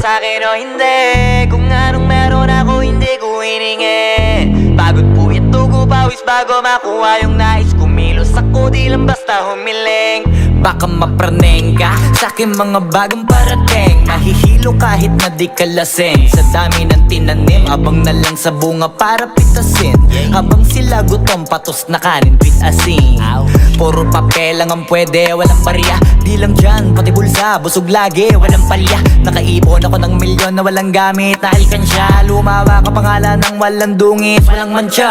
sa'kin o hindi. Kung anong meron ako hindi ko hiningi. Pagod puyat dugo pawis bago makuha yung nais. Kumilos ako di lang basta humiling. Baka mapraneng ka sa'kin mga bagong parating. Mahihilo kahit na di ka lasing. Sa dami ng tinanim, abang na lang sa bunga para pitasin. Habang sila gutom patos na kanin with asin. Puro papel lang ang pwede, walang barya. Di lang dyan, pati bulsa, busog lagi, walang palya. Nakaipon ako ng milyon na walang gamit na alkansya. Lumawa ka pangalan ng walang dungis, walang mancha.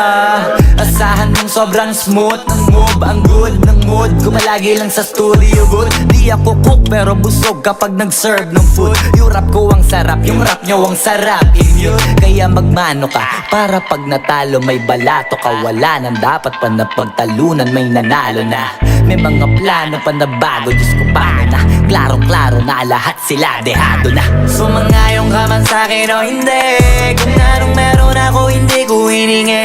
Asahan mong sobrang smooth ng move, ang good ng mood ko palagi lang sa studio good. Di ako cook pero busog kapag nag-serve ng food. Yung rap ko ang sarap, yung rap nyo ang sarap. Immune, kaya magmano ka para pag natalo may balato ka. Wala nang dapat pa na pagtalunan, may nanalo na. May mga plano pa na bago, Diyos ko paano na. Klarong-klaro na lahat sila dehado na. Sumangayong ka man sa'kin o hindi. Kung anong meron ako hindi ko hiningi.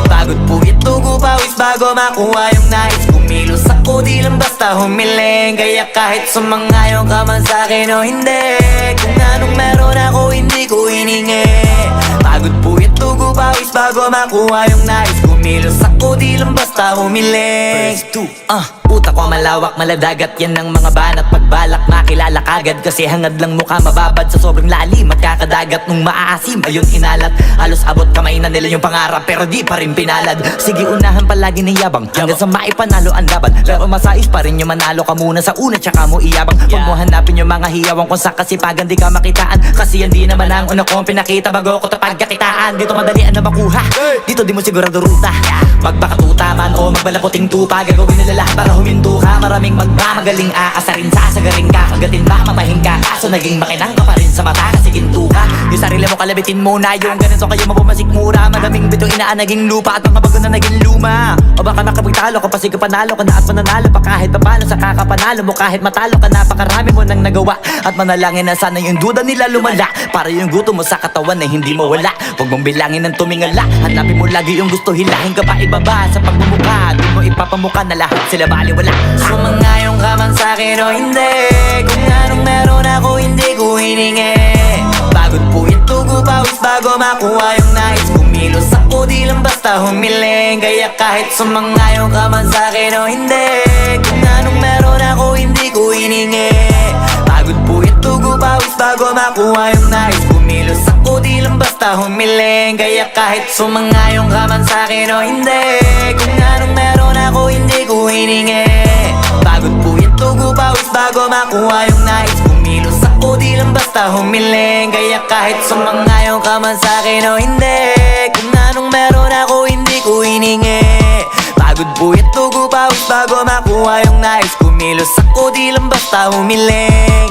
Pagod puyat dugo pawis bago makuha yung nais. Kumilos ako di lang basta humiling. Kaya kahit sumangayong ka man sa'kin o hindi. Kung anong meron ako hindi ko hiningi. Pagod puyat dugo pawis bago makuha yung nais. Kumilos ako di lang basta humiling. Utak ko malawak, maladagat yan ng mga banat. Pagbalak makilala kagad kasi hangad lang mukha mababad sa sobrang lalim. At kakadagat nung maaasim ayun inalat. Halos abot kamay na nila yung pangarap pero di pa rin pinalad. Sige unahan palagi ni yabang hanggang sa maipanalo ang laban. Pero masais pa rin yung manalo ka muna sa una tsaka mo iyabang. Huwag mo hanapin yung mga hiyawang kung sa kasipagan di ka makitaan. Kasi hindi naman ang una kong pinakita bago ko tapagkakitaan. Dito madalian na makuha, dito di mo sigurado ruta. Magpakatuta man o magbalaputing tupa, gagawin nila lahat para huminto ka. Maraming magmamagaling aasarin, sasagaring ka. Kagatin ba matahing ka, kaso naging makinang ka pa rin sa mata kasi ginto ka. Yung sarili mo kalabitin muna, yung ganito kayo mapumasik mura. Madaming bitong inaan naging lupa at mga bago na naging luma. O baka makapagtalo ka pa sige panalo ka na at mananalo pa kahit papano sa kakapanalo mo. Kahit matalo ka napakarami mo nang nagawa. At manalangin na sana yung duda nila lumala para yung gutom mo sa katawan na hindi mawala. Huwag mong bilangin ng tumingala, hanapin mo lagi yung gusto. Hilahin ka pa ibaba sa pagmumukha, di mo ipapamuka na lahat sila baliwala. Sumangayong ka man sa'kin o hindi. Kung anong meron ako hindi ko hiningi. Pagod puyat dugo pawis bago makuha yung nais. Kumilos ako di lang basta humiling. Kaya kahit sumangayong ka man sa'kin o hindi. Kung anong meron ako hindi ko hiningi. Pagod puyat dugo pawis bago makuha yung nais. Kumilos ako di lang basta humiling. Kaya kahit sumangayong ka man sa'kin o hindi. Kung anong meron ako hindi ko hiningi. Pagod puyat dugo pawis bago makuha yung nais. Kumilos ako di lang basta humiling. Kaya kahit sumangayong ka man sa'kin o hindi. Kung anong meron ako hindi ko hiningi. Pagod puyat dugo pawis bago makuha yung nais. Kumilos ako di lang basta humiling.